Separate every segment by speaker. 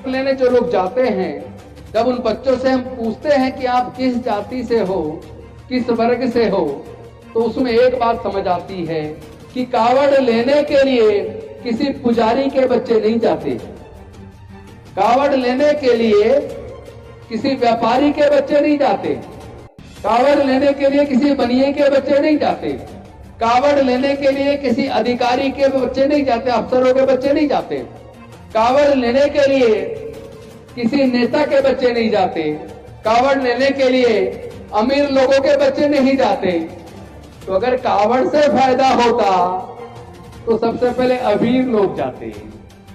Speaker 1: लेने जो लोग जाते हैं, जब उन बच्चों से हम पूछते हैं कि आप किस जाति से हो, किस वर्ग से हो, तो उसमें एक बात समझ आती है कि कावड़ लेने के लिए किसी पुजारी के बच्चे नहीं जाते, कावड़ लेने के लिए किसी व्यापारी के बच्चे नहीं जाते, कावड़ लेने के लिए किसी बनिए के बच्चे नहीं जाते, कावड़ लेने के लिए किसी अधिकारी के बच्चे नहीं जाते, अफसरों के बच्चे नहीं जाते, कावड़ लेने के लिए किसी नेता के बच्चे नहीं जाते, कावड़ लेने के लिए अमीर लोगों के बच्चे नहीं जाते। तो अगर कावड़ से फायदा होता तो सबसे पहले अमीर लोग जाते।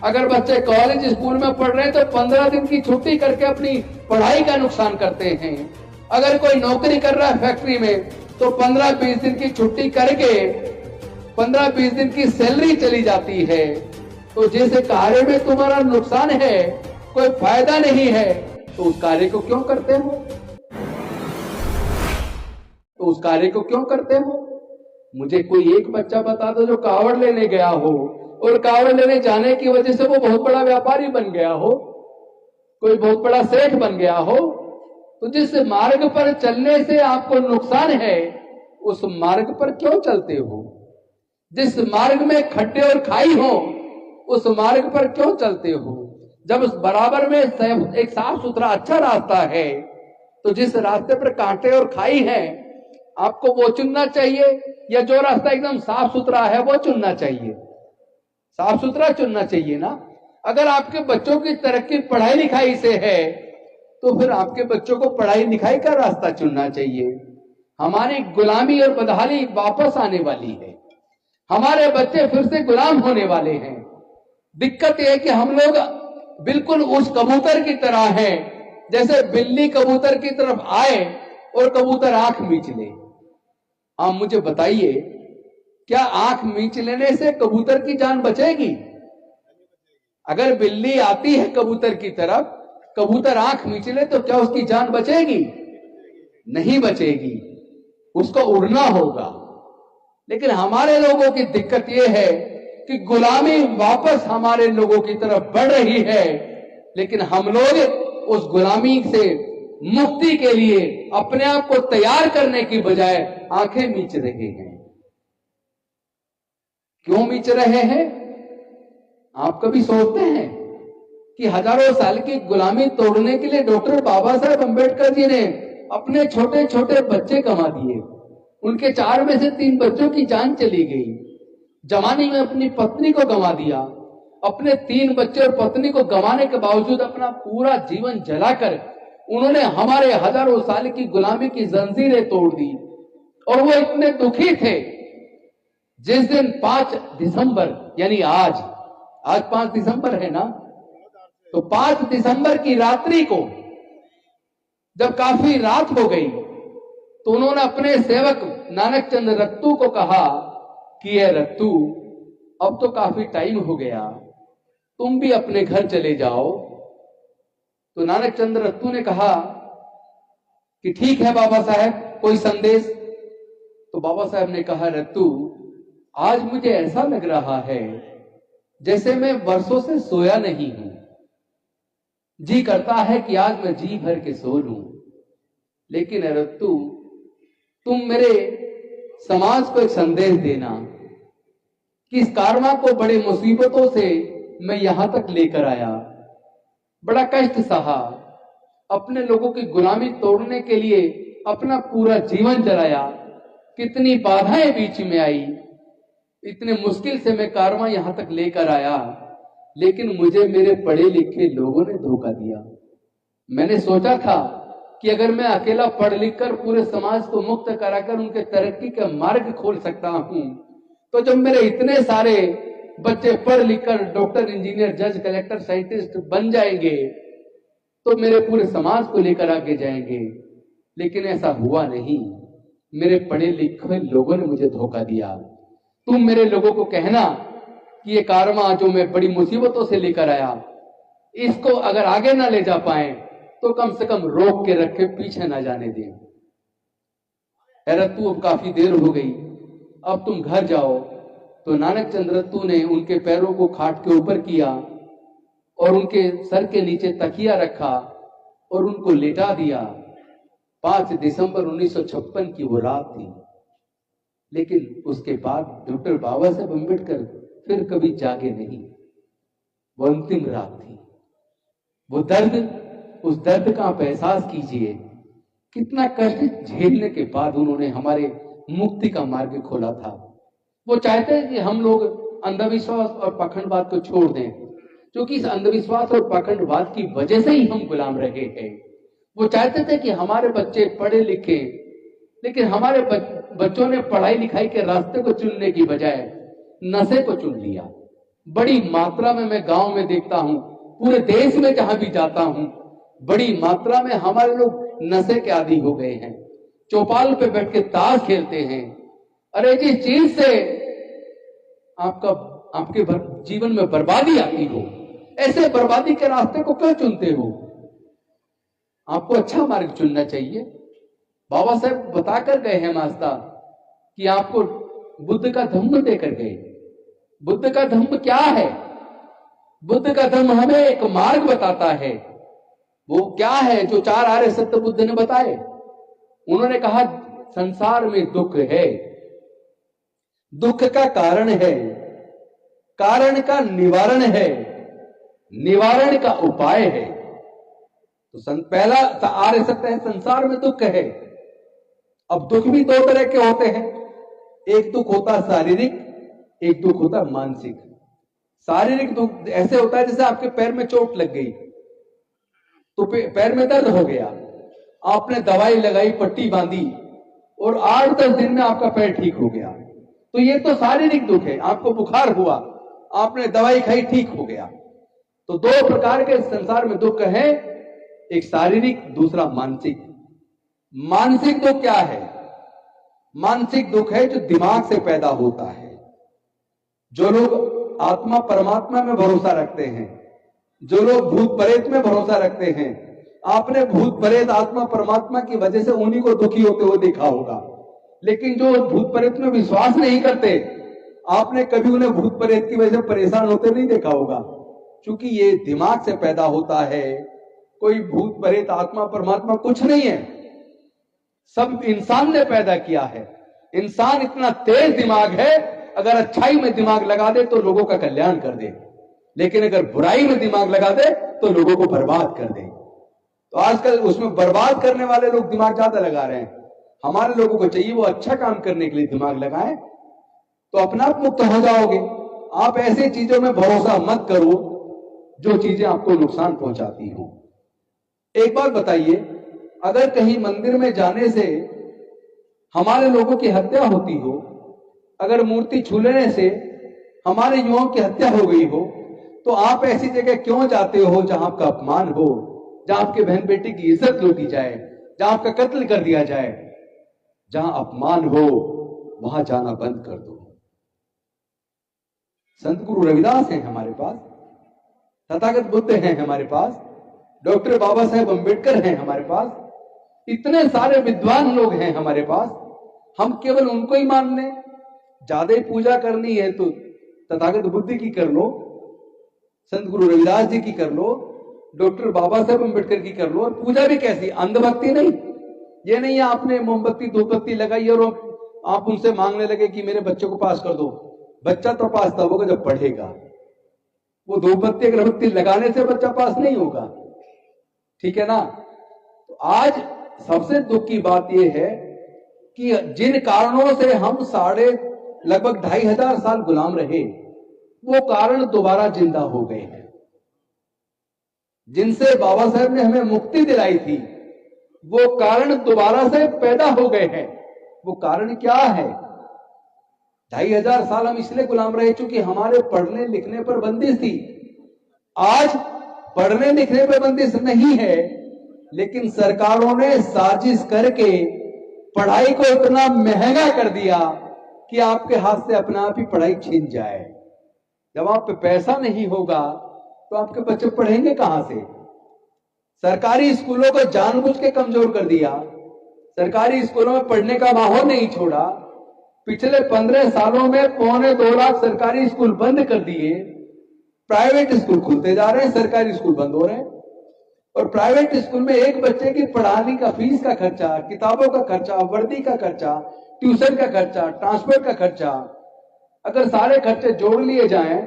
Speaker 1: अगर बच्चे कॉलेज स्कूल में पढ़ रहे हैं तो 15 दिन की छुट्टी करके अपनी पढ़ाई का नुकसान करते हैं। अगर कोई नौकरी कर रहा है फैक्ट्री में तो 15-20 दिन की छुट्टी करके 15-20 दिन की सैलरी चली जाती है। तो जिस कार्य में तुम्हारा नुकसान है, कोई फायदा नहीं है, तो उस कार्य को क्यों करते हो? तो उस कार्य को क्यों करते हो? मुझे कोई एक बच्चा बता दो जो कावड़ लेने गया हो और कावड़ लेने जाने की वजह से वो बहुत बड़ा व्यापारी बन गया हो, कोई बहुत बड़ा सेठ बन गया हो। तो जिस मार्ग पर चलने से आपको नुकसान है, उस मार्ग पर क्यों चलते हो? जिस मार्ग में खड्डे और खाई हो, उस मार्ग पर क्यों चलते हो? जब उस बराबर में एक साफ सुथरा अच्छा रास्ता है, तो जिस रास्ते पर कांटे और खाई है, आपको वो चुनना चाहिए या जो रास्ता एकदम साफ सुथरा है वो चुनना चाहिए? साफ सुथरा चुनना चाहिए ना। अगर आपके बच्चों की तरक्की पढ़ाई लिखाई से है, तो फिर आपके बच्चों को पढ़ाई लिखाई का रास्ता चुनना चाहिए। हमारी गुलामी और बदहाली वापस आने वाली है, हमारे बच्चे फिर से गुलाम होने वाले हैं। दिक्कत यह है कि हम लोग बिल्कुल उस कबूतर की तरह हैं, जैसे बिल्ली कबूतर की तरफ आए और कबूतर आंख मीच ले। आप मुझे बताइए, क्या आंख मीच लेने से कबूतर की जान बचेगी? अगर बिल्ली आती है कबूतर की तरफ, कबूतर आंख मीच ले, तो क्या उसकी जान बचेगी? नहीं बचेगी, उसको उड़ना होगा। लेकिन हमारे लोगों की दिक्कत यह है कि गुलामी वापस हमारे लोगों की तरफ बढ़ रही है, लेकिन हम लोग उस गुलामी से मुक्ति के लिए अपने आप को तैयार करने की बजाय आंखें मीच रहे हैं। क्यों मीच रहे हैं? आप कभी सोचते हैं कि हजारों साल की गुलामी तोड़ने के लिए डॉक्टर बाबा साहेब अंबेडकर जी ने अपने छोटे छोटे बच्चे गंवा दिए, उनके 4 में से 3 बच्चों की जान चली गई। जवानी में अपनी पत्नी को गंवा दिया, अपने 3 बच्चे और पत्नी को गंवाने के बावजूद अपना पूरा जीवन जलाकर उन्होंने हमारे हजारों साल की गुलामी की जंजीरें तोड़ दी। और वो इतने दुखी थे, जिस दिन 5 दिसंबर यानी आज 5 दिसंबर है ना, तो 5 दिसंबर की रात्रि को जब काफी रात हो गई, तो उन्होंने अपने सेवक नानक चंद रत्तू को कहा कि ये रत्तू, अब तो काफी टाइम हो गया, तुम भी अपने घर चले जाओ। तो नानक चंद रत्तू ने कहा कि ठीक है बाबा साहब, कोई संदेश? तो बाबा साहब ने कहा, रत्तू, आज मुझे ऐसा लग रहा है जैसे मैं वर्षों से सोया नहीं हूं, जी करता है कि आज मैं जी भर के सो लूं। लेकिन रत्तू, तुम मेरे समाज को एक संदेश देना कि इस कारवां को बड़े मुसीबतों से मैं यहां तक लेकर आया, बड़ा कष्ट सहा, अपने लोगों की गुलामी तोड़ने के लिए अपना पूरा जीवन जलाया, कितनी बाधाएं बीच में आई, इतने मुश्किल से मैं कारवां यहां तक लेकर आया, लेकिन मुझे मेरे पढ़े लिखे लोगों ने धोखा दिया। मैंने सोचा था कि अगर मैं अकेला पढ़ लिख कर पूरे समाज को मुक्त कराकर उनके तरक्की का मार्ग खोल सकता हूं, तो जब मेरे इतने सारे बच्चे पढ़ लिख कर डॉक्टर, इंजीनियर, जज, कलेक्टर, साइंटिस्ट बन जाएंगे, तो मेरे पूरे समाज को लेकर आगे जाएंगे। लेकिन ऐसा हुआ नहीं, मेरे पढ़े लिखे लोगों ने मुझे धोखा दिया। तुम मेरे लोगों को कहना कि ये कारवां जो मैं बड़ी मुसीबतों से लेकर आया, इसको अगर आगे ना ले जा पाए तो कम से कम रोक के रखे, पीछे ना जाने दें। रत्तू, अब काफी देर हो गई, अब तुम घर जाओ। तो नानक चंद रत्तू ने उनके पैरों को खाट के ऊपर किया और उनके सर के नीचे तकिया रखा और उनको लेटा दिया। 5 दिसंबर 1956 की वो रात थी। लेकिन उसके बाद डॉक्टर बाबा साहेब अम्बेडकर फिर कभी जागे नहीं। वो अंतिम रात थी। वो दर्द, उस दर्द का आप एहसास कीजिए। कितना कष्ट झेलने के बाद उन्होंने हमारे मुक्ति का मार्ग खोला था। वो चाहते हैं कि हम लोग अंधविश्वास और पाखंडवाद को छोड़ दें, क्योंकि इस अंधविश्वास और पाखंडवाद की वजह से ही हम गुलाम रहे हैं। वो चाहते थे कि हमारे बच्चे पढ़े लिखे, लेकिन हमारे बच्चों ने पढ़ाई लिखाई के रास्ते को चुनने की बजाय नशे को चुन लिया। बड़ी मात्रा में मैं गांव में देखता हूं, पूरे देश में जहां भी जाता हूं, बड़ी मात्रा में हमारे लोग नशे के आदी हो गए हैं। चौपाल पे बैठ के ताश खेलते हैं। अरे जिस चीज से आपके जीवन में बर्बादी आती हो, ऐसे बर्बादी के रास्ते को क्यों चुनते हो? आपको अच्छा मार्ग चुनना चाहिए। बाबा साहेब बताकर गए हैं मास्ता कि आपको बुद्ध का धम्म देकर गए। बुद्ध का धम्म क्या है? बुद्ध का धम्म हमें एक मार्ग बताता है। वो क्या है जो 4 आर्य सत्य बुद्ध ने बताए? उन्होंने कहा संसार में दुख है, दुख का कारण है, कारण का निवारण है, निवारण का उपाय है। तो पहला आर्य सत्य है संसार में दुख है। अब दुख भी 2 तरह के होते हैं। एक दुख होता है शारीरिक, एक दुख होता है मानसिक। शारीरिक दुख ऐसे होता है जैसे आपके पैर में चोट लग गई, तो पैर में दर्द हो गया, आपने दवाई लगाई, पट्टी बांधी और 8-10 दिन में आपका पैर ठीक हो गया। तो ये तो शारीरिक दुख है। आपको बुखार हुआ, आपने दवाई खाई, ठीक हो गया। तो 2 प्रकार के संसार में दुख है, एक शारीरिक, दूसरा मानसिक। मानसिक दुख क्या है? मानसिक दुख है जो दिमाग से पैदा होता है। जो लोग आत्मा परमात्मा में भरोसा रखते हैं, जो लोग भूत प्रेत में भरोसा रखते हैं, आपने भूत प्रेत आत्मा परमात्मा की वजह से उन्हीं को दुखी होते हुए देखा होगा। लेकिन जो भूत प्रेत में विश्वास नहीं करते, आपने कभी उन्हें भूत प्रेत की वजह से परेशान होते नहीं देखा होगा, क्योंकि ये दिमाग से पैदा होता है। कोई भूत प्रेत आत्मा परमात्मा कुछ नहीं है, सब इंसान ने पैदा किया है। इंसान इतना तेज दिमाग है, अगर अच्छाई में दिमाग लगा दे तो लोगों का कल्याण कर दे, लेकिन अगर बुराई में दिमाग लगा दे तो लोगों को बर्बाद कर दे। तो आजकल उसमें बर्बाद करने वाले लोग दिमाग ज्यादा लगा रहे हैं। हमारे लोगों को चाहिए वो अच्छा काम करने के लिए दिमाग लगाएं, तो अपना आप मुक्त हो जाओगे। आप ऐसी चीजों में भरोसा मत करो जो चीजें आपको नुकसान पहुंचाती हो। एक बात बताइए, अगर कहीं मंदिर में जाने से हमारे लोगों की हत्या होती हो, अगर मूर्ति छू लेने से हमारे युवाओं की हत्या हो गई हो, तो आप ऐसी जगह क्यों जाते हो जहां आपका अपमान हो, जहां आपके बहन बेटी की इज्जत लूटी जाए, जहां आपका कत्ल कर दिया जाए? जहां अपमान हो वहां जाना बंद कर दो। संत गुरु रविदास हैं हमारे पास, तथागत बुद्ध हैं हमारे पास, डॉक्टर बाबा साहेब अम्बेडकर हैं हमारे पास, इतने सारे विद्वान लोग हैं हमारे पास। हम केवल उनको ही मान लें? ज्यादा ही पूजा करनी है तो तथागत बुद्ध की कर लो, संत गुरु रविदास जी की कर लो, डॉक्टर बाबा साहेब अम्बेडकर की कर लो। और पूजा भी कैसी? अंधभक्ति नहीं। ये नहीं है आपने मोमबत्ती धूपबत्ती लगाई और आप उनसे मांगने लगे कि मेरे बच्चे को पास कर दो। बच्चा तो पास तब होगा जब पढ़ेगा। वो धूपबत्ती अगरबत्ती लगाने से बच्चा पास नहीं होगा, ठीक है ना? तो आज सबसे दुख की बात यह है कि जिन कारणों से हम लगभग 2500 साल गुलाम रहे, वो कारण दोबारा जिंदा हो गए हैं। जिनसे बाबा साहेब ने हमें मुक्ति दिलाई थी, वो कारण दोबारा से पैदा हो गए हैं। वो कारण क्या है? 2500 साल हम इसलिए गुलाम रहे क्योंकि हमारे पढ़ने लिखने पर बंदिश थी। आज पढ़ने लिखने पर बंदिश नहीं है, लेकिन सरकारों ने साजिश करके पढ़ाई को इतना महंगा कर दिया कि आपके हाथ से अपना आप ही पढ़ाई छीन जाए। जब आप पे पैसा नहीं होगा तो आपके बच्चे पढ़ेंगे कहां से? सरकारी स्कूलों को जानबूझ के कमजोर कर दिया, सरकारी स्कूलों में पढ़ने का माहौल नहीं छोड़ा। पिछले 15 सालों में 2.25 लाख सरकारी स्कूल बंद कर दिए। प्राइवेट स्कूल खुलते जा रहे हैं, सरकारी स्कूल बंद हो रहे हैं। और प्राइवेट स्कूल में एक बच्चे की पढ़ाने का फीस का खर्चा, किताबों का खर्चा, वर्दी का खर्चा, ट्यूशन का खर्चा, ट्रांसपोर्ट का खर्चा, अगर सारे खर्चे जोड़ लिए जाएं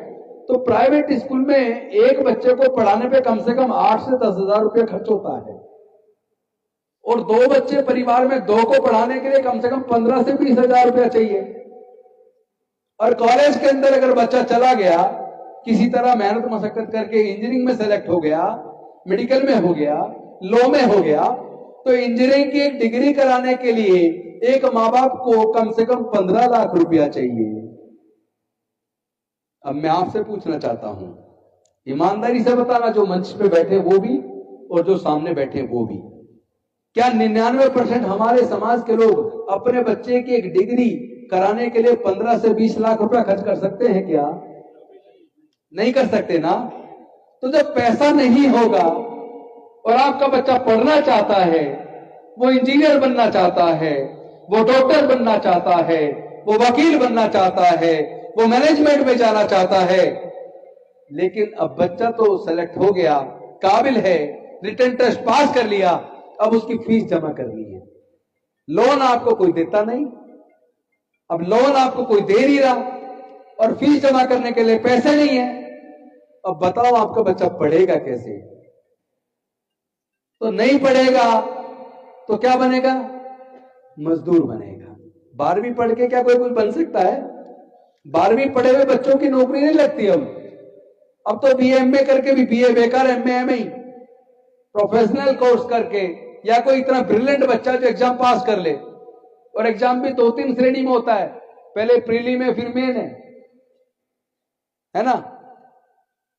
Speaker 1: तो प्राइवेट स्कूल में एक बच्चे को पढ़ाने पे कम से कम 8 से 10 हजार रुपये खर्च होता है। और 2 बच्चे परिवार में 2 को पढ़ाने के लिए कम से कम 15 से 20 हजार रुपया चाहिए। और कॉलेज के अंदर अगर बच्चा चला गया, किसी तरह मेहनत मशक्कत करके इंजीनियरिंग में सेलेक्ट हो गया, मेडिकल में हो गया, लॉ में हो गया, तो इंजीनियरिंग की एक डिग्री कराने के लिए एक माँ बाप को कम से कम 15 लाख रुपया चाहिए। अब मैं आपसे पूछना चाहता हूं, ईमानदारी से बताना, जो मंच पे बैठे वो भी और जो सामने बैठे वो भी, क्या 99% हमारे समाज के लोग अपने बच्चे की एक डिग्री कराने के लिए 15 से 20 लाख रुपया खर्च कर सकते हैं? क्या नहीं कर सकते ना? तो जब पैसा नहीं होगा और आपका बच्चा पढ़ना चाहता है, वो इंजीनियर बनना चाहता है, वो डॉक्टर बनना चाहता है, वो वकील बनना चाहता है, वो मैनेजमेंट में जाना चाहता है, लेकिन अब बच्चा तो सेलेक्ट हो गया, काबिल है, रिटन टेस्ट पास कर लिया, अब उसकी फीस जमा करनी है। लोन आपको कोई देता नहीं, अब लोन आपको कोई दे नहीं रहा और फीस जमा करने के लिए पैसे नहीं है। अब बताओ आपका बच्चा पढ़ेगा कैसे? तो नहीं पढ़ेगा तो क्या बनेगा? मजदूर बनेगा। 12वीं पढ़ के क्या कोई कुछ बन सकता है? 12वीं पढ़े हुए बच्चों की नौकरी नहीं लगती। अब तो बीए एमए करके भी, बीए बेकार, एमए एमए, प्रोफेशनल कोर्स करके, या कोई इतना ब्रिलियंट बच्चा जो एग्जाम पास कर ले, और एग्जाम भी 2-3 श्रेणी में होता है, पहले प्रीली में फिर मेन है ना?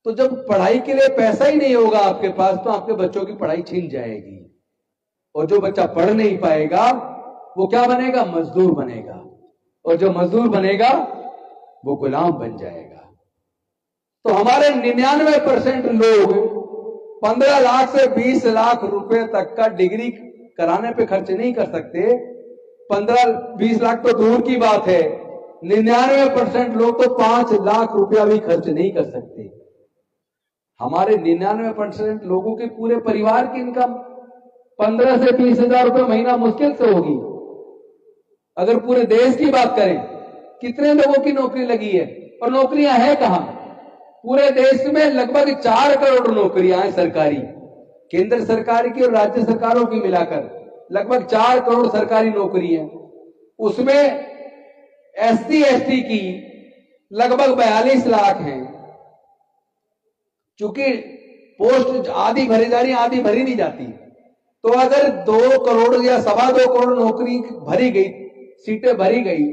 Speaker 1: तो जब पढ़ाई के लिए पैसा ही नहीं होगा आपके पास, तो आपके बच्चों की पढ़ाई छिन जाएगी। और जो बच्चा पढ़ नहीं पाएगा वो क्या बनेगा? मजदूर बनेगा। और जो मजदूर बनेगा वो गुलाम बन जाएगा। तो हमारे 99% लोग 15 लाख से 20 लाख रुपए तक का डिग्री कराने पे खर्च नहीं कर सकते। 15-20 लाख तो दूर की बात है, 99% लोग तो 5 लाख रुपया भी खर्च नहीं कर सकते। हमारे 99% लोगों के पूरे परिवार की इनकम 15 से 20 हजार रुपये महीना मुश्किल से होगी। अगर पूरे देश की बात करें, कितने लोगों की नौकरी लगी है और नौकरियां हैं कहां? पूरे देश में लगभग 4 करोड़ नौकरियां हैं सरकारी, केंद्र सरकार की और राज्य सरकारों की मिलाकर लगभग 4 करोड़ सरकारी नौकरी है। उसमें एससी एसटी की लगभग 42 लाख हैं। चूंकि पोस्ट आधी भरी जा रही, आधी भरी नहीं जाती, तो अगर 2 करोड़ या 2.25 करोड़ नौकरी भरी गई, सीटें भरी गई,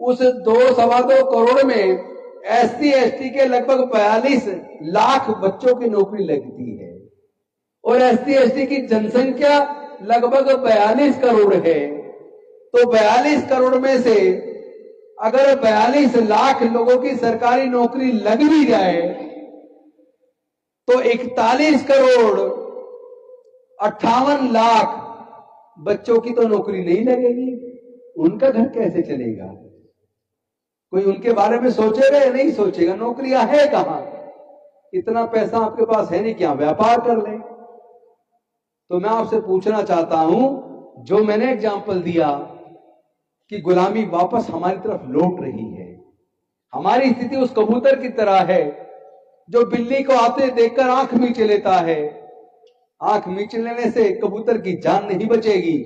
Speaker 1: उस 2-2.25 करोड़ में एससी एसटी के लगभग 42 लाख बच्चों की नौकरी लगती है। और एससी एसटी की जनसंख्या लगभग 42 करोड़ है। तो 42 करोड़ में से अगर 42 लाख लोगों की सरकारी नौकरी लग भी जाए तो 41 करोड़ 58 लाख बच्चों की तो नौकरी नहीं लगेगी। उनका घर कैसे चलेगा? कोई उनके बारे में सोचेगा या नहीं सोचेगा? नौकरियां है कहां? इतना पैसा आपके पास है नहीं, क्या व्यापार कर ले? तो मैं आपसे पूछना चाहता हूं, जो मैंने एग्जाम्पल दिया कि गुलामी वापस हमारी तरफ लौट रही है, हमारी स्थिति उस कबूतर की तरह है जो बिल्ली को आते देखकर आंख मींच लेता है। आंख मींच लेने से कबूतर की जान नहीं बचेगी।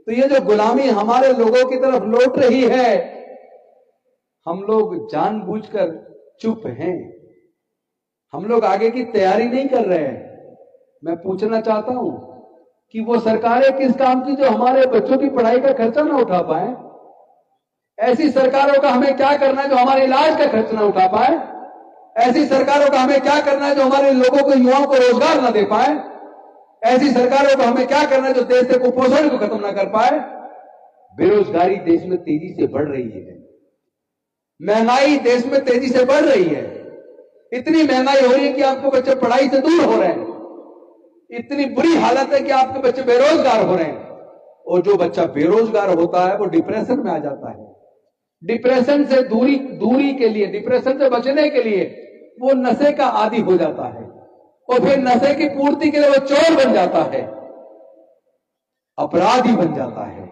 Speaker 1: तो ये जो गुलामी हमारे लोगों की तरफ लौट रही है, हम लोग जानबूझकर चुप हैं, हम लोग आगे की तैयारी नहीं कर रहे हैं। मैं पूछना चाहता हूं कि वो सरकारें किस काम की जो हमारे बच्चों की पढ़ाई का खर्चा ना उठा पाए? ऐसी सरकारों का हमें क्या करना है जो हमारे इलाज का खर्च ना उठा पाए? ऐसी सरकारों का हमें क्या करना है जो हमारे लोगों को, युवाओं को रोजगार ना दे पाए? ऐसी सरकारों को हमें क्या करना है जो देश से कुपोषण को खत्म ना कर पाए? बेरोजगारी देश में तेजी से बढ़ रही है, महंगाई देश में तेजी से बढ़ रही है। इतनी महंगाई हो रही है कि आपके बच्चे पढ़ाई से दूर हो रहे हैं। इतनी बुरी हालत है कि आपके बच्चे बेरोजगार हो रहे हैं। और जो बच्चा बेरोजगार होता है वो डिप्रेशन में आ जाता है। डिप्रेशन से दूरी के लिए, डिप्रेशन से बचने के लिए वो नशे का आदी हो जाता है और फिर नशे की पूर्ति के लिए वो चोर बन जाता है, अपराधी बन जाता है।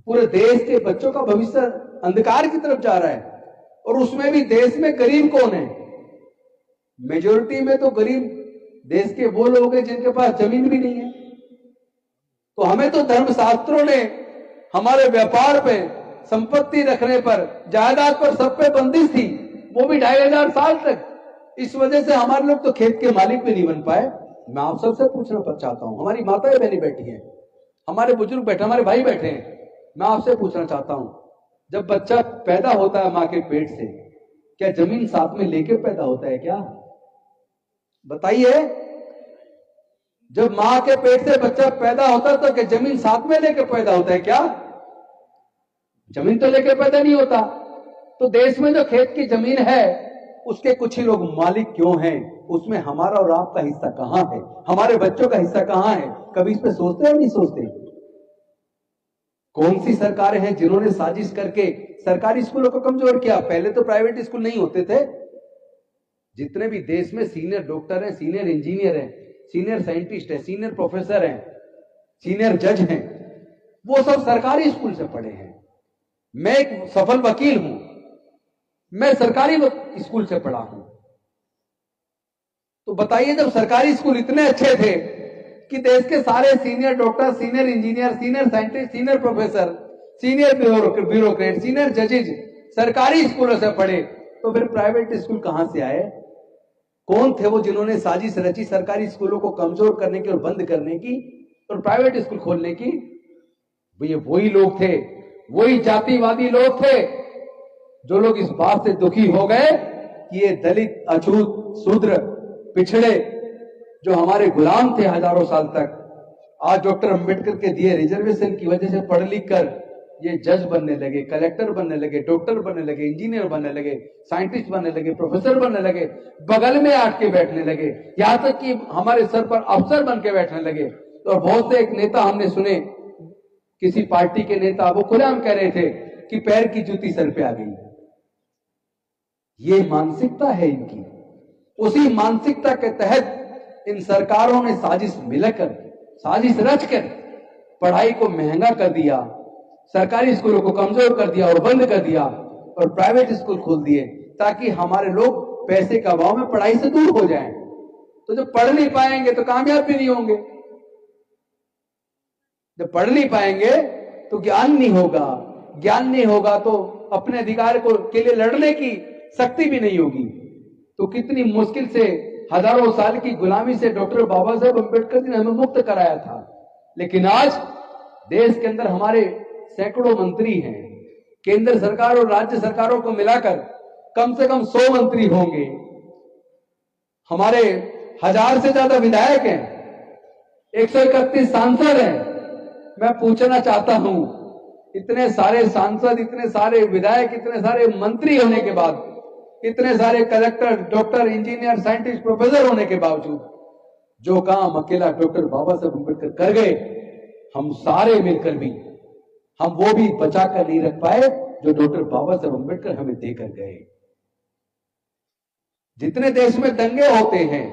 Speaker 1: पूरे देश के बच्चों का भविष्य अंधकार की तरफ जा रहा है। और उसमें भी देश में गरीब कौन है? मेजोरिटी में तो गरीब देश के वो लोग हैं जिनके पास जमीन भी नहीं है। तो हमें तो धर्मशास्त्रों ने हमारे व्यापार पे, संपत्ति रखने पर, जायदाद पर, सब पे बंदिश थी, वो भी 2500 साल तक। इस वजह से हमारे लोग तो खेत के मालिक भी नहीं बन पाए। मैं आप सबसे पूछना चाहता हूं, हमारी माताएं बहनें बैठी हैं, हमारे बुजुर्ग बैठे, हमारे भाई बैठे हैं, मैं आपसे पूछना चाहता हूं, जब बच्चा पैदा होता है मां के पेट से, क्या जमीन साथ में लेके पैदा होता है क्या? बताइए। जब मां के पेट से बच्चा पैदा होता है तो क्या जमीन साथ में लेके पैदा होता है क्या? जमीन तो लेके पैदा नहीं होता। तो देश में जो खेत की जमीन है उसके कुछ ही लोग मालिक क्यों हैं? उसमें हमारा और आपका हिस्सा कहां है? हमारे बच्चों का हिस्सा कहां है? कभी इस पे सोचते हैं? नहीं सोचते। कौन सी सरकारें हैं जिन्होंने साजिश करके सरकारी स्कूलों को कमजोर किया? पहले तो प्राइवेट स्कूल नहीं होते थे। जितने भी देश में सीनियर डॉक्टर हैं, सीनियर इंजीनियर हैं, सीनियर साइंटिस्ट हैं, सीनियर प्रोफेसर हैं, सीनियर जज हैं, वो सब सरकारी स्कूल से पढ़े हैं। मैं एक सफल वकील हूं, मैं सरकारी स्कूल से पढ़ा हूं। तो बताइए, जब सरकारी स्कूल इतने अच्छे थे कि देश के सारे senior doctor, senior engineer, senior scientist, senior professor, senior bureaucrat, senior जजेज सरकारी स्कूलों से पढ़े, तो फिर प्राइवेट स्कूल कहां से आए? कौन थे वो जिन्होंने साजिश रची सरकारी स्कूलों को कमजोर करने की और बंद करने की और प्राइवेट स्कूल खोलने की? ये वही लोग थे, वही जातिवादी लोग थे जो लोग इस बात से दुखी हो गए कि ये दलित, अछूत, शूद्र, पिछड़े जो हमारे गुलाम थे हजारों साल तक, आज डॉक्टर अंबेडकर के दिए रिजर्वेशन की वजह से पढ़ लिख कर ये जज बनने लगे, कलेक्टर बनने लगे, डॉक्टर बनने लगे, इंजीनियर बनने लगे, साइंटिस्ट बनने लगे, प्रोफेसर बनने लगे, बगल में आट के बैठने लगे, यहां तक कि हमारे सर पर अफसर बन के बैठने लगे। और बहुत से एक नेता हमने सुने, किसी पार्टी के नेता, वो खुलेआम कह रहे थे कि पैर की जूती सर पे आ गई। ये मानसिकता है इनकी। उसी मानसिकता के तहत इन सरकारों ने साजिश मिलकर, साजिश रचकर पढ़ाई को महंगा कर दिया, सरकारी स्कूलों को कमजोर कर दिया और बंद कर दिया और प्राइवेट स्कूल खोल दिए ताकि हमारे लोग पैसे का अभाव में पढ़ाई से दूर हो जाएं। तो जब पढ़ नहीं पाएंगे तो कामयाब भी नहीं होंगे। जब पढ़ नहीं पाएंगे तो ज्ञान नहीं होगा, ज्ञान नहीं होगा तो अपने अधिकार के लिए लड़ने की शक्ति भी नहीं होगी। तो कितनी मुश्किल से हजारों साल की गुलामी से डॉक्टर बाबा साहेब अम्बेडकर जी ने हमें मुक्त कराया था। लेकिन आज देश के अंदर हमारे सैकड़ों मंत्री हैं, केंद्र सरकार और राज्य सरकारों को मिलाकर कम से कम 100 मंत्री होंगे, हमारे 1000 से ज्यादा विधायक हैं, 131 सांसद हैं। मैं पूछना चाहता हूं, इतने सारे सांसद, इतने सारे विधायक, इतने सारे मंत्री होने के बाद, इतने सारे collector, doctor, engineer, scientist, professor होने के बावजूद जो काम अकेला डॉक्टर बाबा साहब अम्बेडकर कर गए, हम सारे मिलकर भी हम वो भी बचा कर नहीं रख पाए जो डॉक्टर बाबा साहब अम्बेडकर हमें देकर गए। जितने देश में दंगे होते हैं,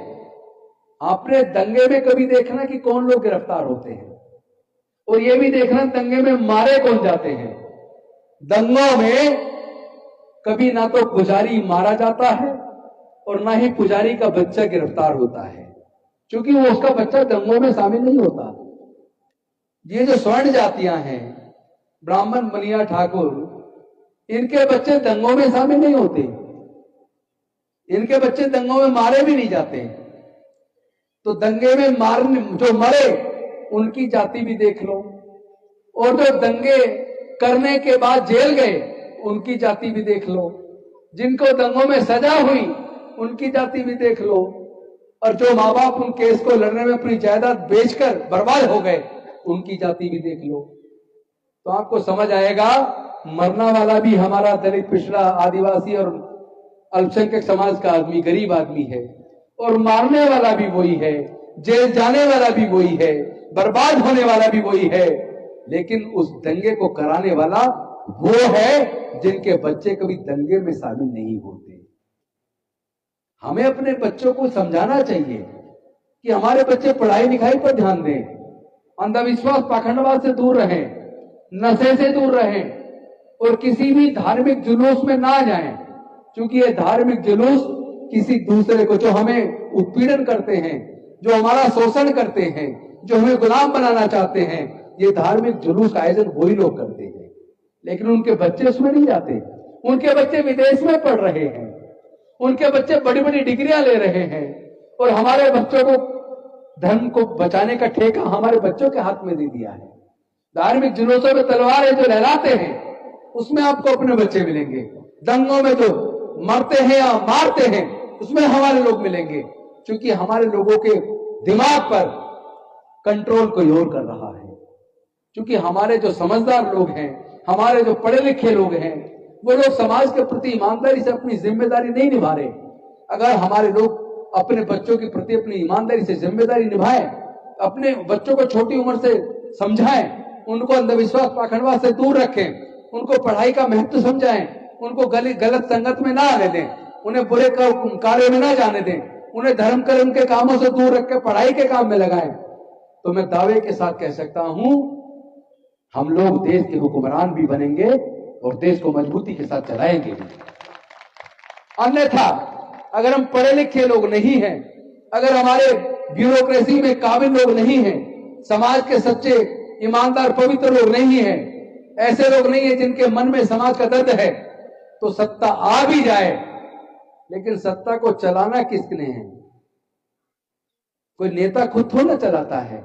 Speaker 1: आपने दंगे में कभी देखना कि कौन लोग गिरफ्तार होते हैं, और ये भी देखना दंगे में मारे कौन जाते हैं। दंगों में कभी ना तो पुजारी मारा जाता है और ना ही पुजारी का बच्चा गिरफ्तार होता है, क्योंकि वो उसका बच्चा दंगों में शामिल नहीं होता। ये जो स्वर्ण जातियां हैं, ब्राह्मण, बनिया, ठाकुर, इनके बच्चे दंगों में शामिल नहीं होते, इनके बच्चे दंगों में मारे भी नहीं जाते। तो दंगे में मारने जो मरे उनकी जाति भी देख लो, और जो दंगे करने के बाद जेल गए उनकी जाति भी देख लो, जिनको दंगों में सजा हुई उनकी जाति भी देख लो, और जो माँ बाप उन केस को लड़ने में अपनी जायदाद बेचकर बर्बाद हो गए उनकी जाति भी देख लो। तो आपको समझ आएगा, मरना वाला भी हमारा दलित, पिछड़ा, आदिवासी और अल्पसंख्यक समाज का आदमी, गरीब आदमी है, और मारने वाला भी वही है, जेल जाने वाला भी वही है, बर्बाद होने वाला भी वही है। लेकिन उस दंगे को कराने वाला वो है जिनके बच्चे कभी दंगे में शामिल नहीं होते। हमें अपने बच्चों को समझाना चाहिए कि हमारे बच्चे पढ़ाई लिखाई पर ध्यान दें, अंधविश्वास पाखंडवाद से दूर रहें, नशे से दूर रहें और किसी भी धार्मिक जुलूस में ना जाएं, क्योंकि ये धार्मिक जुलूस किसी दूसरे को, जो हमें उत्पीड़न करते हैं, जो हमारा शोषण करते हैं, जो हमें गुलाम बनाना चाहते हैं, ये धार्मिक जुलूस का आयोजन वही लोग करते हैं, लेकिन उनके बच्चे उसमें नहीं जाते। उनके बच्चे विदेश में पढ़ रहे हैं, उनके बच्चे बड़ी बड़ी डिग्रियां ले रहे हैं और हमारे बच्चों को धर्म को बचाने का ठेका हमारे बच्चों के हाथ में दे दिया है। धार्मिक जुलूसों में तलवारें जो लहराते हैं उसमें आपको अपने बच्चे मिलेंगे, दंगों में जो मरते हैं या मारते हैं उसमें हमारे लोग मिलेंगे, क्योंकि हमारे लोगों के दिमाग पर कंट्रोल कोई और कर रहा है। क्योंकि हमारे जो समझदार लोग हैं, हमारे जो पढ़े लिखे लोग हैं, वो लोग समाज के प्रति ईमानदारी से अपनी जिम्मेदारी नहीं निभा रहे। अगर हमारे लोग अपने बच्चों के प्रति अपनी ईमानदारी से जिम्मेदारी निभाएं, अपने बच्चों को छोटी उम्र से समझाएं, उनको अंधविश्वास पाखंडवाद से दूर रखें, उनको पढ़ाई का महत्व समझाएं, उनको गलत संगत में ना आने दें, उन्हें बुरे कार्यों में ना जाने दें, उन्हें धर्म कर्म के कामों से दूर रख के पढ़ाई के काम में लगाएं, तो मैं दावे के साथ कह सकता हूं हम लोग देश के हुक्मरान भी बनेंगे और देश को मजबूती के साथ चलाएंगे भी। अन्यथा अगर हम पढ़े लिखे लोग नहीं हैं, अगर हमारे ब्यूरोक्रेसी में काबिल लोग नहीं हैं, समाज के सच्चे ईमानदार पवित्र लोग नहीं हैं, ऐसे लोग नहीं है जिनके मन में समाज का दर्द है, तो सत्ता आ भी जाए लेकिन सत्ता को चलाना किसने है? कोई नेता खुद थोड़ा चलाता है,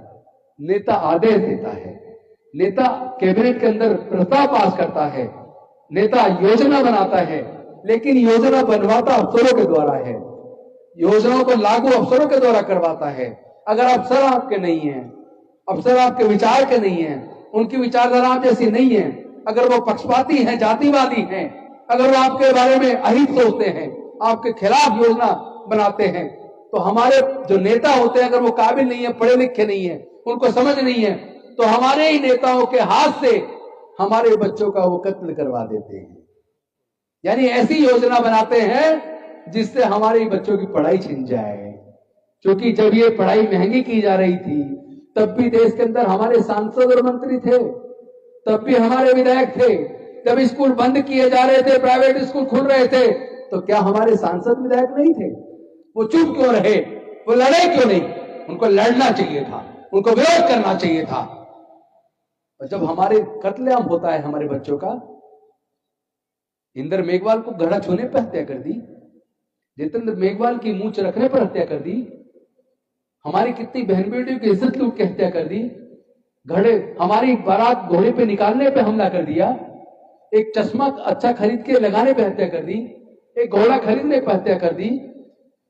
Speaker 1: नेता आदेश देता है, नेता कैबिनेट के अंदर प्रस्ताव पास करता है, नेता योजना बनाता है, लेकिन योजना बनवाता अफसरों के द्वारा है, योजनाओं को लागू अफसरों के द्वारा करवाता है। अगर अफसर आपके नहीं है, अफसर आपके विचार के नहीं है, उनकी विचारधारा आप जैसी नहीं है, अगर वो पक्षपाती हैं, जातिवादी हैं, अगर वो आपके बारे में अहित सोचते हैं, आपके खिलाफ योजना बनाते हैं, तो हमारे जो नेता होते हैं अगर वो काबिल नहीं है, पढ़े लिखे नहीं है, उनको समझ नहीं है, तो हमारे ही नेताओं के हाथ से हमारे बच्चों का वो कत्ल करवा देते हैं। यानी ऐसी योजना बनाते हैं जिससे हमारे बच्चों की पढ़ाई छिन जाए। क्योंकि जब ये पढ़ाई महंगी की जा रही थी तब भी देश के अंदर हमारे सांसद और मंत्री थे, तब भी हमारे विधायक थे। जब स्कूल बंद किए जा रहे थे, प्राइवेट स्कूल खुल रहे थे, तो क्या हमारे सांसद विधायक नहीं थे? वो चुप क्यों रहे? वो लड़े क्यों नहीं? उनको लड़ना चाहिए था, उनको विरोध करना चाहिए था। और जब हमारे कत्लेआम होता है हमारे बच्चों का, इंद्र मेघवाल को घड़ा छूने पर हत्या कर दी, जितेंद्र मेघवाल की मूंछ रखने पर हत्या कर दी, हमारी कितनी बहन बेटियों की इज्जत लूट के हत्या कर दी, घड़े हमारी बारात घोड़े पे निकालने पे हमला कर दिया, एक चश्मा अच्छा खरीद के लगाने पे हत्या कर दी, एक घोड़ा खरीदने पे हत्या कर दी,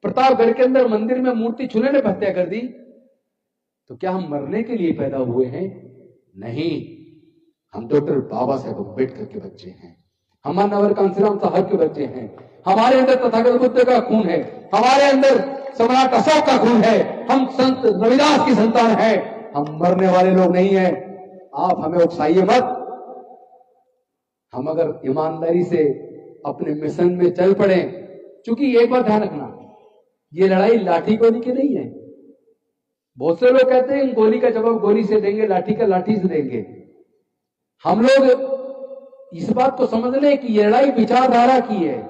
Speaker 1: प्रतापगढ़ के अंदर मंदिर में मूर्ति छूने पे हत्या कर दी। तो क्या हम मरने के लिए पैदा हुए हैं? नहीं, हम डॉक्टर बाबा साहेब अम्बेडकर के बच्चे हैं, हम मानवर कांसीराम साहब के बच्चे हैं, हमारे अंदर तथागत बुद्ध का खून है, हमारे अंदर सम्राट अशोक का खून है, हम संत रविदास की संतान है, हम मरने वाले लोग नहीं हैं। आप हमें उकसाइए मत। हम अगर ईमानदारी से अपने मिशन में चल पड़े, क्योंकि एक बात ध्यान रखना, ये लड़ाई लाठी गोली की नहीं है। बहुत से लोग कहते हैं गोली का जवाब गोली से देंगे, लाठी का लाठी से देंगे। हम लोग इस बात को समझ लें कि ये लड़ाई विचारधारा की है,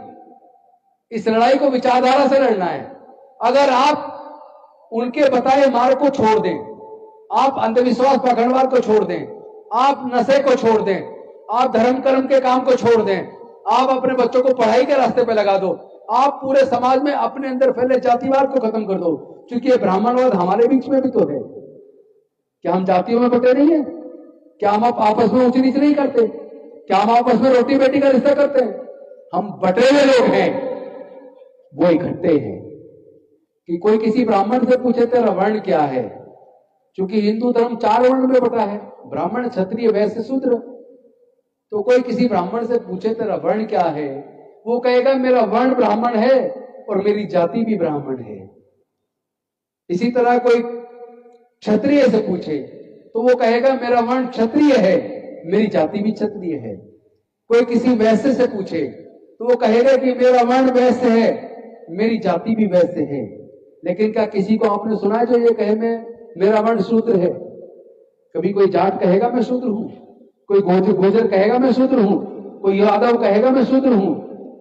Speaker 1: इस लड़ाई को विचारधारा से लड़ना है। अगर आप उनके बताए मार्ग को छोड़ दें, आप अंधविश्वास पाखंडवाद को छोड़ दें, आप नशे को छोड़ दें, आप धर्म कर्म के काम को छोड़ दें, आप अपने बच्चों को पढ़ाई के रास्ते पे लगा दो, आप पूरे समाज में अपने अंदर फैले जातिवाद को खत्म कर दो, क्योंकि ये ब्राह्मणवाद हमारे बीच में भी तो है। क्या हम जातियों में बटे नहीं है? क्या हम आपस में ऊंची नीच नहीं करते? क्या हम आपस में रोटी बेटी का रिश्ता करते हैं? हम बटे हुए लोग हैं, वो इकट्ठे हैं। कि कोई किसी ब्राह्मण से पूछे तेरा वर्ण क्या है, क्योंकि हिंदू धर्म 4 वर्ण में बटा है, ब्राह्मण क्षत्रिय वैश्य शूद्र। तो कोई किसी ब्राह्मण से पूछे तेरा वर्ण क्या है, वो कहेगा मेरा वर्ण ब्राह्मण है और मेरी जाति भी ब्राह्मण है। इसी तरह कोई क्षत्रिय से पूछे तो वो कहेगा मेरा वर्ण क्षत्रिय है, मेरी जाति भी क्षत्रिय है। कोई किसी वैश्य से पूछे तो वो कहेगा कि मेरा वर्ण वैश्य है, मेरी जाति भी वैसे है। लेकिन क्या किसी को आपने सुना है जो ये कहे मेरा वर्ण शूद्र है? कभी कोई जाट कहेगा मैं शूद्र हूं, कोई गोजर कहेगा मैं शूद्र हूं, कोई यादव कहेगा मैं शूद्र हूं,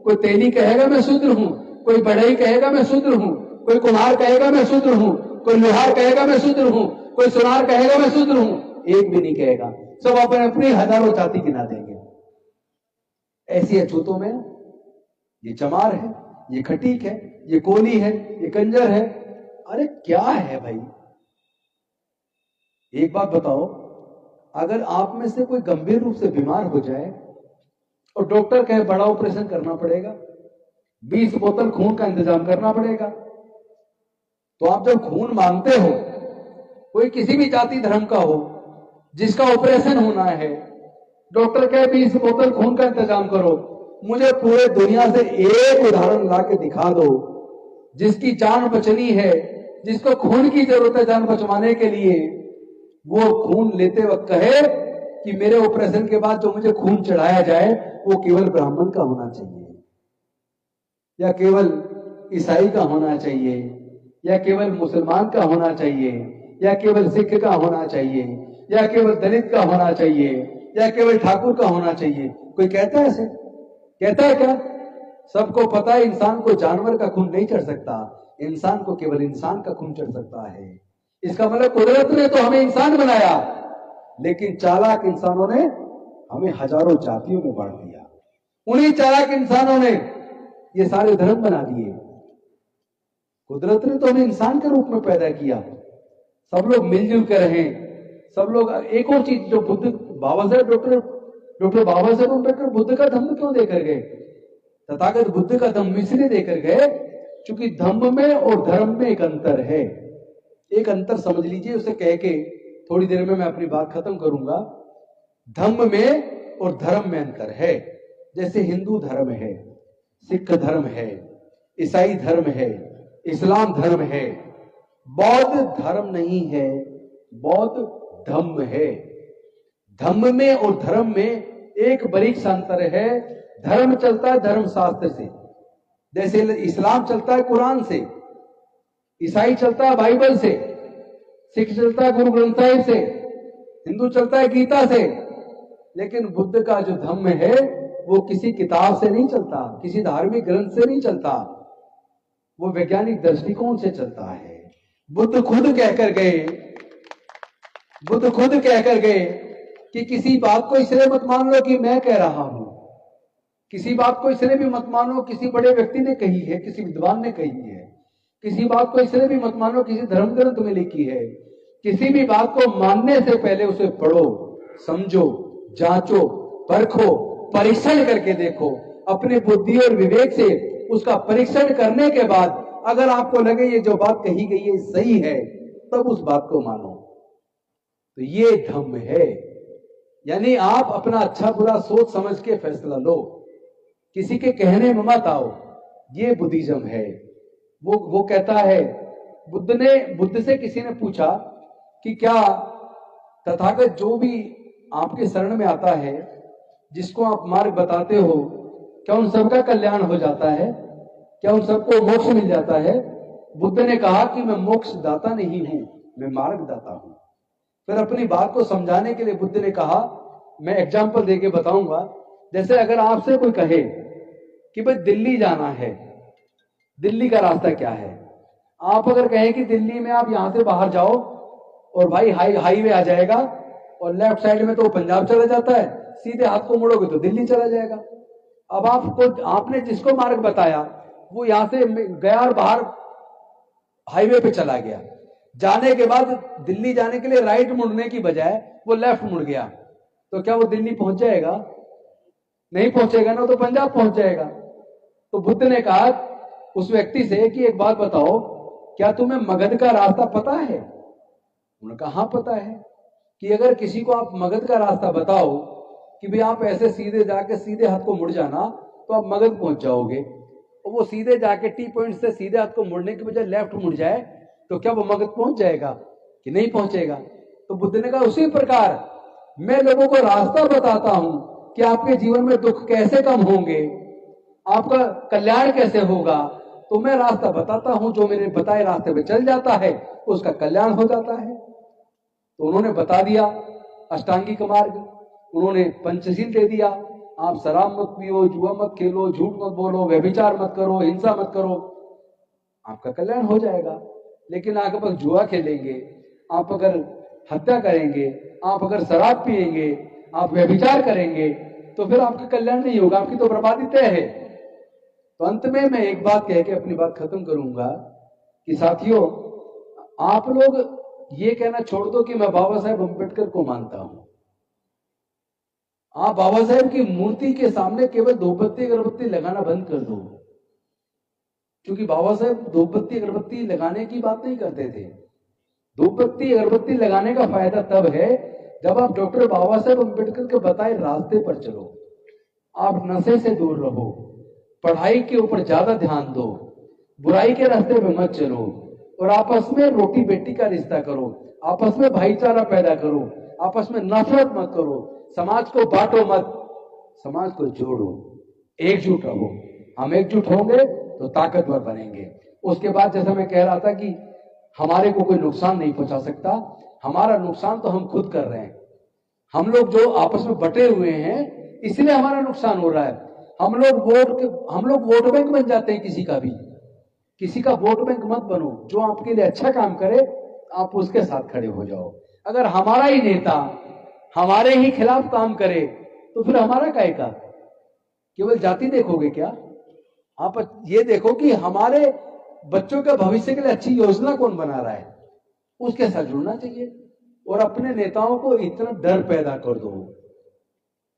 Speaker 1: कोई तेली कहेगा मैं शूद्र हूं, कोई बढ़ई कहेगा मैं शूद्र हूं, कोई कुम्हार कहेगा मैं शूद्र हूं, कोई लोहार कहेगा मैं शूद्र हूं, कोई सुनार कहेगा मैं शूद्र हूं? एक भी नहीं कहेगा। सब अपने अपनी हजारों जाति गिना देंगे। ऐसी अछूतों में ये चमार है, ये खटीक है, ये कोली है, ये कंजर है। अरे क्या है भाई? एक बात बताओ, अगर आप में से कोई गंभीर रूप से बीमार हो जाए और डॉक्टर कहे बड़ा ऑपरेशन करना पड़ेगा, 20 बोतल खून का इंतजाम करना पड़ेगा, तो आप जब खून मांगते हो, कोई किसी भी जाति धर्म का हो, जिसका ऑपरेशन होना है, डॉक्टर कहे 20 बोतल खून का इंतजाम करो, मुझे पूरे दुनिया से एक उदाहरण ला के दिखा दो जिसकी जान बचनी है, जिसको खून की जरूरत है जान बचवाने के लिए, वो खून लेते वक्त कहे कि मेरे ऑपरेशन के बाद जो मुझे खून चढ़ाया जाए वो केवल ब्राह्मण का होना चाहिए, या केवल ईसाई का होना चाहिए, या केवल मुसलमान का होना चाहिए, या केवल सिख का होना चाहिए, या केवल दलित का होना चाहिए, या केवल ठाकुर का होना चाहिए। कोई कहता है ऐसे? कहता है क्या? सबको पता है इंसान को जानवर का खून नहीं चढ़ सकता, इंसान को केवल इंसान का खून चढ़ सकता है। इसका मतलब कुदरत ने तो हमें इंसान बनाया, लेकिन चालाक इंसानों ने हमें हजारों जातियों में बांट दिया। उन्हीं चालाक इंसानों ने ये सारे धर्म बना दिए। कुदरत ने तो हमें इंसान के रूप में पैदा किया, सब लोग मिलजुल कर रहें, सब लोग। एक और चीज जो बुद्ध डॉक्टर बाबा साहेब अम्बेडकर बुद्ध का धम्म क्यों देकर गए? तथागत बुद्ध का धम्म इसलिए देकर गए क्योंकि धम्म में और धर्म में एक अंतर है। एक अंतर समझ लीजिए, उसे कह के थोड़ी देर में मैं अपनी बात खत्म करूंगा। धम्म में और धर्म में अंतर है। जैसे हिंदू धर्म है, सिख धर्म है, ईसाई धर्म है, इस्लाम धर्म है, बौद्ध धर्म नहीं है, बौद्ध धम्म है। धम्म में और धर्म में एक बारीक अंतर है। धर्म चलता है धर्म शास्त्र से, जैसे इस्लाम चलता है कुरान से, ईसाई चलता है बाइबल से, सिख चलता है गुरु ग्रंथ साहिब से, हिंदू चलता है गीता से। लेकिन बुद्ध का जो धम्म है वो किसी किताब से नहीं चलता, किसी धार्मिक ग्रंथ से नहीं चलता, वो वैज्ञानिक दृष्टिकोण से चलता है। बुद्ध खुद कहकर गए कि किसी बात को इसलिए मत मान लो कि मैं कह रहा हूं, किसी बात को इसलिए भी मत मानो किसी बड़े व्यक्ति ने कही है, किसी विद्वान ने कही है, किसी बात को इसलिए भी मत मानो किसी धर्म ग्रंथ में लिखी है। किसी भी बात को मानने से पहले उसे पढ़ो, समझो, जांचो, परखो, परीक्षण करके देखो। अपने बुद्धि और विवेक से उसका परीक्षण करने के बाद अगर आपको लगे ये जो बात कही गई है सही है, तब उस बात को मानो। तो ये धम्म है। यानी आप अपना अच्छा बुरा सोच समझ के फैसला लो, किसी के कहने में मत आओ। ये बुद्धिज्म है। वो कहता है, बुद्ध से किसी ने पूछा कि क्या तथागत जो भी आपके शरण में आता है, जिसको आप मार्ग बताते हो, क्या उन सबका कल्याण हो जाता है? क्या उन सबको मोक्ष मिल जाता है? बुद्ध ने कहा कि मैं मोक्ष दाता नहीं हूं, मैं मार्ग दाता हूं। फिर अपनी बात को समझाने के लिए बुद्ध ने कहा, मैं एग्जाम्पल देके बताऊंगा। जैसे अगर आपसे कोई कहे कि भाई दिल्ली जाना है, दिल्ली का रास्ता क्या है? आप अगर कहें कि दिल्ली में आप यहां से बाहर जाओ और भाई हाईवे आ जाएगा और लेफ्ट साइड में तो पंजाब चला जाता है, सीधे हाथ को मुड़ोगे तो दिल्ली चला जाएगा। अब आपने जिसको मार्ग बताया वो यहां से गया और बाहर हाईवे पे चला गया, जाने के बाद दिल्ली जाने के लिए राइट मुड़ने की बजाय वो लेफ्ट मुड़ गया, तो क्या वो दिल्ली पहुंच जाएगा? नहीं पहुंचेगा ना, तो पंजाब पहुंच जाएगा। तो बुद्ध ने कहा उस व्यक्ति से कि एक बात बताओ, क्या तुम्हें मगध का रास्ता पता है? उन्होंने कहा हाँ पता है। कि अगर किसी को आप मगध का रास्ता बताओ कि भाई आप ऐसे सीधे जाके सीधे हाथ को मुड़ जाना तो आप मगध पहुंच जाओगे, और वो सीधे जाके टी पॉइंट से सीधे हाथ को मुड़ने की बजाय लेफ्ट मुड़ जाए, तो क्या वो मगध पहुंच जाएगा कि नहीं पहुंचेगा? तो बुद्ध ने कहा उसी प्रकार मैं लोगों को रास्ता बताता हूं कि आपके जीवन में दुख कैसे कम होंगे, आपका कल्याण कैसे होगा। तो मैं रास्ता बताता हूं, जो मेरे बताए रास्ते पे चल जाता है उसका कल्याण हो जाता है। तो उन्होंने बता दिया अष्टांगिक मार्ग, उन्होंने पंचशील दे दिया, आप शराब मत पियो, जुआ मत खेलो, झूठ मत बोलो, व्यभिचार मत करो, हिंसा मत करो, आपका कल्याण हो जाएगा। लेकिन आप अगर जुआ खेलेंगे, आप अगर हत्या करेंगे, आप अगर शराब पिएंगे, आप व्यभिचार करेंगे, तो फिर आपका कल्याण नहीं होगा, आपकी तो बर्बादी तय है। तो अंत में मैं एक बात कह के अपनी बात खत्म करूंगा कि साथियों, आप लोग ये कहना छोड़ दो कि मैं बाबा साहेब अम्बेडकर को मानता हूं। आप बाबा साहेब की मूर्ति के सामने केवल धूपबत्ती अगरबत्ती लगाना बंद कर दो, क्योंकि बाबा साहेब धूपबत्ती अगरबत्ती लगाने की बात नहीं करते थे। धूपबत्ती अगरबत्ती लगाने का फायदा तब है जब आप डॉक्टर बाबा साहेब अम्बेडकर के बताए रास्ते पर चलो, आप नशे से दूर रहो, पढ़ाई के ऊपर ज्यादा ध्यान दो, बुराई के रास्ते पे मत चलो, और आपस में रोटी बेटी का रिश्ता करो, आपस में भाईचारा पैदा करो, आपस में नफरत मत करो, समाज को बांटो मत, समाज को जोड़ो, एकजुट रहो। हम एकजुट होंगे तो ताकतवर बनेंगे। उसके बाद जैसा मैं कह रहा था कि हमारे को कोई नुकसान नहीं पहुंचा सकता, हमारा नुकसान तो हम खुद कर रहे हैं। हम लोग जो आपस में बटे हुए हैं इसलिए हमारा नुकसान हो रहा है। हम लोग वोट बैंक बन जाते हैं किसी का भी। किसी का वोट बैंक मत बनो, जो आपके लिए अच्छा काम करे आप उसके साथ खड़े हो जाओ। अगर हमारा ही नेता हमारे ही खिलाफ काम करे तो फिर हमारा काहे का? केवल जाति देखोगे क्या? आप ये देखो कि हमारे बच्चों के भविष्य के लिए अच्छी योजना कौन बना रहा है, उसके साथ जुड़ना चाहिए। और अपने नेताओं को इतना डर पैदा कर दो,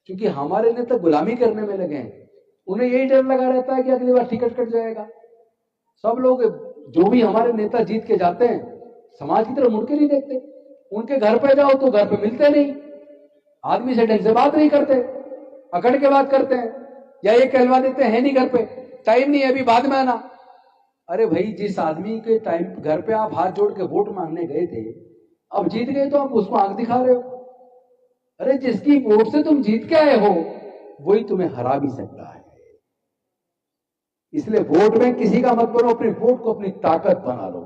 Speaker 1: क्योंकि हमारे नेता गुलामी करने में लगे हैं। उन्हें यही डर लगा रहता है कि अगली बार टिकट कट जाएगा। सब लोग जो भी हमारे नेता जीत के जाते हैं समाज की तरफ मुड़ के नहीं देखते। उनके घर पे जाओ तो घर पे मिलते नहीं, आदमी से ढंग से बात नहीं करते, अकड़ के बात करते हैं, या ये कहलवा देते हैं नहीं घर पे, टाइम नहीं है अभी बाद में आना। अरे भाई, जिस आदमी के टाइम घर पे आप हाथ जोड़ के वोट मांगने गए थे, अब जीत गए तो आप उसको आंख दिखा रहे हो। अरे जिसकी वोट से तुम जीत के आए हो वही तुम्हें हरा भी सकता है। इसलिए वोट में किसी का मत बनो, अपनी वोट को अपनी ताकत बना लो।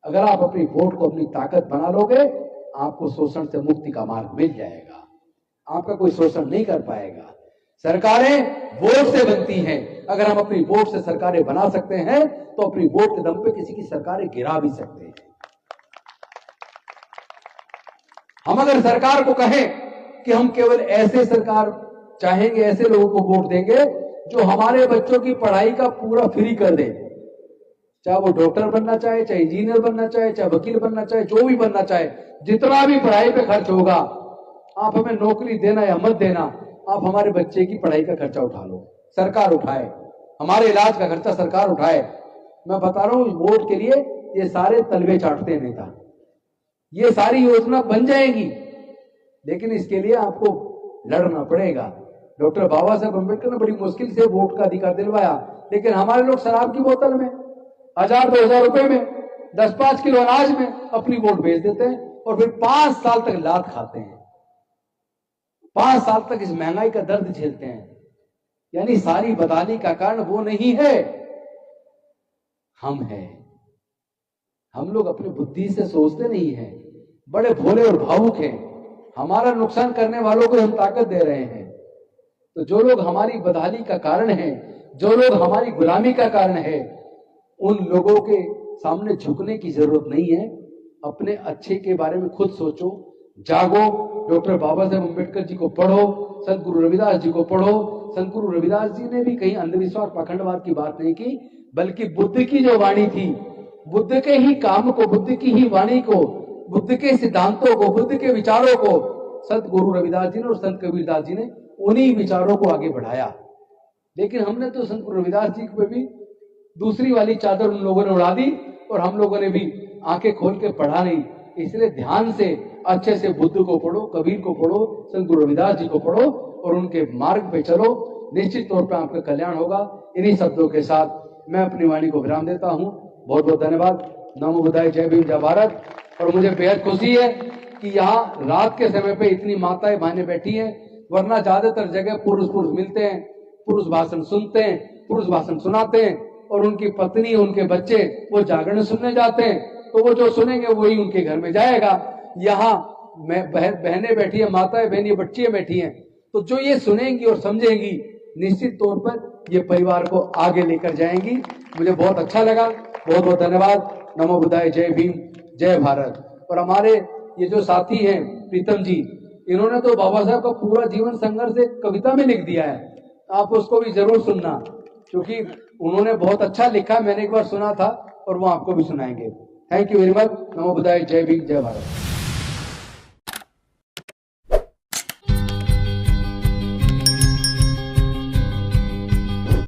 Speaker 1: अगर आप अपनी वोट को अपनी ताकत बना लोगे, आपको शोषण से मुक्ति का मार्ग मिल जाएगा, आपका कोई शोषण नहीं कर पाएगा। सरकारें वोट से बनती हैं। अगर हम अपनी वोट से सरकारें बना सकते हैं तो अपनी वोट के दम पे किसी की सरकारें गिरा भी सकते हैं। हम अगर सरकार को कहें कि हम केवल ऐसे सरकार चाहेंगे, ऐसे लोगों को वोट देंगे जो हमारे बच्चों की पढ़ाई का पूरा फ्री कर दे, चाहे वो डॉक्टर बनना चाहे, चाहे इंजीनियर बनना चाहे, चाहे वकील बनना चाहे, जो भी बनना चाहे, जितना भी पढ़ाई पे खर्च होगा, आप हमें नौकरी देना या मत देना, आप हमारे बच्चे की पढ़ाई का खर्चा उठा लो, सरकार उठाए, हमारे इलाज का खर्चा सरकार उठाए। मैं बता रहा हूं, वोट के लिए ये सारे तलवे चाटते हैं नेता। ये सारी योजना बन जाएगी, लेकिन इसके लिए आपको लड़ना पड़ेगा। डॉक्टर बाबा साहेब अम्बेडकर ने बड़ी मुश्किल से वोट का अधिकार दिलवाया, लेकिन हमारे लोग शराब की बोतल में 1000-2000 रुपए में 10-5 किलो अनाज में अपनी वोट भेज देते हैं और फिर 5 साल तक लात खाते हैं, 5 साल तक इस महंगाई का दर्द झेलते हैं। यानी सारी बदहाली का कारण वो नहीं है, हम हैं। हम लोग अपनी बुद्धि से सोचते नहीं हैं, बड़े भोले और भावुक हैं। हमारा नुकसान करने वालों को हम ताकत दे रहे हैं। तो जो लोग हमारी बदहाली का कारण हैं, जो लोग हमारी गुलामी का कारण है, उन लोगों के सामने झुकने की जरूरत नहीं है। अपने अच्छे के बारे में खुद सोचो, जागो, डॉक्टर बाबा साहेब अम्बेडकर जी को पढ़ो, संत गुरु रविदास जी को पढ़ो। संत गुरु रविदास जी ने भी कहीं अंधविश्वास पाखंडवाद की बात नहीं की, बल्कि बुद्ध की जो वाणी थी, बुद्ध के ही काम को, बुद्ध की ही वाणी को, बुद्ध के सिद्धांतों को, बुद्ध के विचारों को संत गुरु रविदास जी ने और संत कबीरदास जी ने उन्हीं विचारों को आगे बढ़ाया। लेकिन हमने तो संत गुरु रविदास जी पे भी दूसरी वाली चादर उन लोगों ने उड़ा दी और हम लोगों ने भी आंखें खोल के पढ़ा नहीं। इसलिए ध्यान से अच्छे से बुद्ध को पढ़ो, कबीर को पढ़ो, संत गुरु रविदास जी को पढ़ो और उनके मार्ग पे चलो। निश्चित तौर पे आपका कल्याण होगा। इन्हीं शब्दों के साथ मैं अपनी वाणी को विराम देता हूं। बहुत बहुत धन्यवाद। नमो बुद्धाय, जय भीम, जय भारत। और मुझे बेहद खुशी है कि यहाँ रात के समय पे इतनी माताएं बहनें बैठी हैं, वरना ज्यादातर जगह पुरुष मिलते हैं, पुरुष भाषण सुनते हैं, पुरुष भाषण सुनाते हैं। और उनकी पत्नी, उनके बच्चे वो जागरण सुनने जाते हैं, तो वो जो सुनेंगे वही उनके घर में जाएगा। यहाँ बहनें बैठी है, माताएं बहनें बच्चियां बैठी हैं, तो जो ये सुनेंगी और समझेंगी निश्चित तौर पर ये परिवार को आगे लेकर जाएंगी। मुझे बहुत अच्छा लगा, बहुत बहुत धन्यवाद। नमो बुद्धाय, जय भीम, जय भारत। और हमारे ये जो साथी हैं प्रीतम जी, इन्होंने तो बाबा साहब का पूरा जीवन संघर्ष एक कविता में लिख दिया है, आप उसको भी जरूर सुनना, क्योंकि उन्होंने बहुत अच्छा लिखा, मैंने एक बार सुना था और वो आपको भी सुनाएंगे। Thank you very much. नमो बुद्धाय, जय भीम, जय भारत।